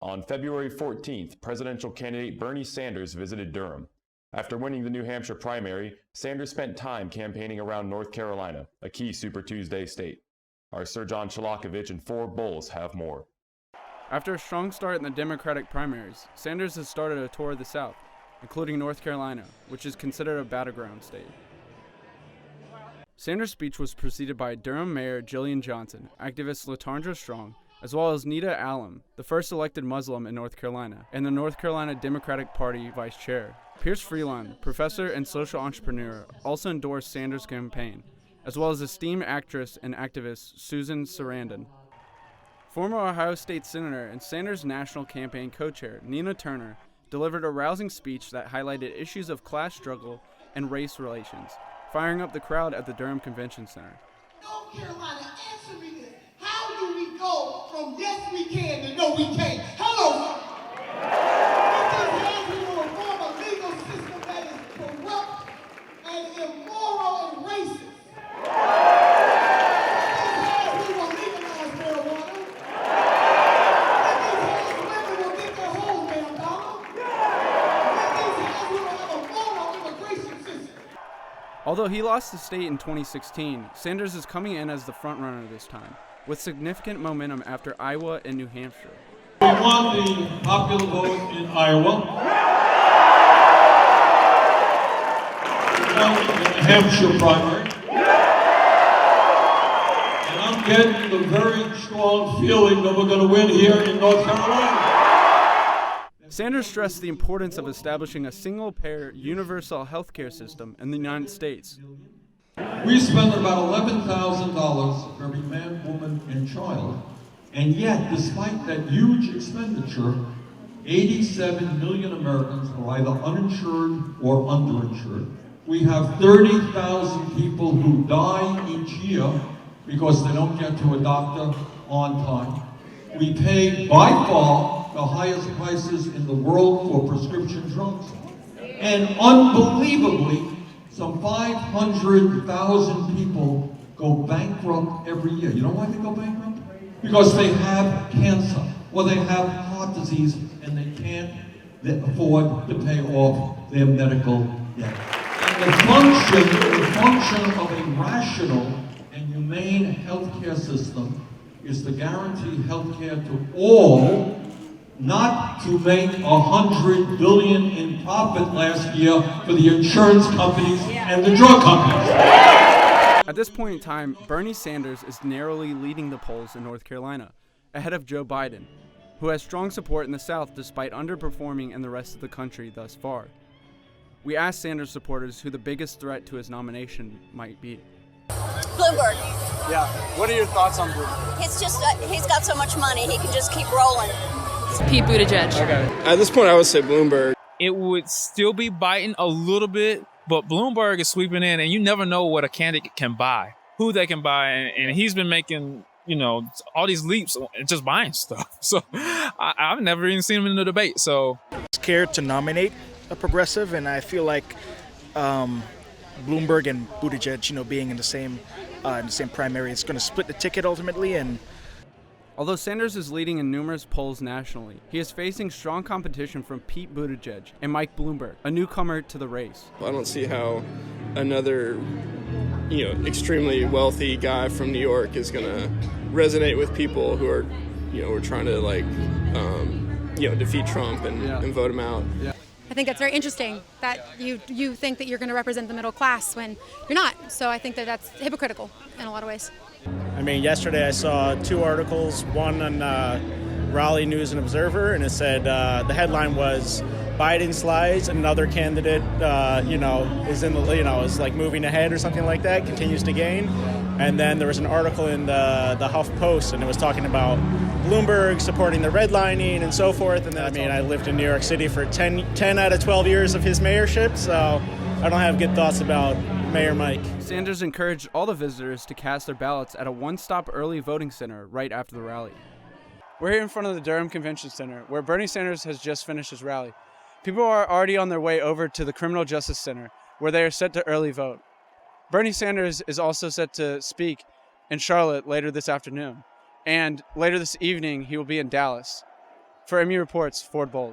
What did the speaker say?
On February 14th, presidential candidate Bernie Sanders visited Durham. After winning the New Hampshire primary, Sanders spent time campaigning around North Carolina, a key Super Tuesday state. Our Sir John Chalakovich and Ford Bulls have more. After a strong start in the Democratic primaries, Sanders has started a tour of the South, including North Carolina, which is considered a battleground state. Sanders' speech was preceded by Durham Mayor Jillian Johnson, activist LaTondra Strong, as well as Nita Allen, the first elected Muslim in North Carolina, and the North Carolina Democratic Party vice chair. Pierce Freeland, professor and social entrepreneur, also endorsed Sanders' campaign, as well as esteemed actress and activist Susan Sarandon. Former Ohio State Senator and Sanders' national campaign co-chair Nina Turner delivered a rousing speech that highlighted issues of class struggle and race relations, firing up the crowd at the Durham Convention Center. North Carolina, answer me this. How do we go from yes we can to no we can't? Hello, sir. We will reform a legal system that is corrupt and immoral and racist. We will legalize marijuana. Women will get their whole damn dollar. We will have a moral immigration system. Although he lost the state in 2016, Sanders is coming in as the frontrunner this time, with significant momentum after Iowa and New Hampshire. We won the popular vote in Iowa. We won the New Hampshire primary. And I'm getting the very strong feeling that we're going to win here in North Carolina. Sanders stressed the importance of establishing a single-payer universal health care system in the United States. We spend about $11,000 for every man, woman, and child. And yet, despite that huge expenditure, 87 million Americans are either uninsured or underinsured. We have 30,000 people who die each year because they don't get to a doctor on time. We pay by far the highest prices in the world for prescription drugs. And unbelievably, some 500,000 people go bankrupt every year. You know why they go bankrupt? Because they have cancer or they have heart disease and they can't afford to pay off their medical debt. And the function of a rational and humane healthcare system is to guarantee healthcare to all, not to make $100 billion in profit last year for the insurance companies and the drug companies. At this point in time, Bernie Sanders is narrowly leading the polls in North Carolina, ahead of Joe Biden, who has strong support in the South despite underperforming in the rest of the country thus far. We asked Sanders supporters who the biggest threat to his nomination might be. Bloomberg. Yeah. What are your thoughts on Bloomberg? It's just, he's got so much money, he can just keep rolling. It's Pete Buttigieg. Okay. At this point, I would say Bloomberg. It would still be biting a little bit, but Bloomberg is sweeping in, and you never know what a candidate can buy, who they can buy, and he's been making, all these leaps and just buying stuff. So I've never even seen him in the debate. So scared to nominate a progressive, and I feel like Bloomberg and Buttigieg, being in the same primary, it's going to split the ticket ultimately. And although Sanders is leading in numerous polls nationally, he is facing strong competition from Pete Buttigieg and Mike Bloomberg, a newcomer to the race. I don't see how another, extremely wealthy guy from New York is going to resonate with people who are, we're trying to defeat Trump and vote him out. Yeah. I think that's very interesting that you think that you're going to represent the middle class when you're not. So I think that that's hypocritical in a lot of ways. I mean, yesterday I saw two articles, one on Raleigh News and Observer, and it said the headline was Biden slides, another candidate, is in the, is like moving ahead or something like that, continues to gain. And then there was an article in the Huff Post, and it was talking about Bloomberg supporting the redlining and so forth. And I lived in New York City for 10 out of 12 years of his mayorship, so I don't have good thoughts about Mayor Mike. Sanders encouraged all the visitors to cast their ballots at a one-stop early voting center right after the rally. We're here in front of the Durham Convention Center, where Bernie Sanders has just finished his rally. People are already on their way over to the Criminal Justice Center, where they are set to early vote. Bernie Sanders is also set to speak in Charlotte later this afternoon, and later this evening he will be in Dallas. For MU Reports, Ford Bowles.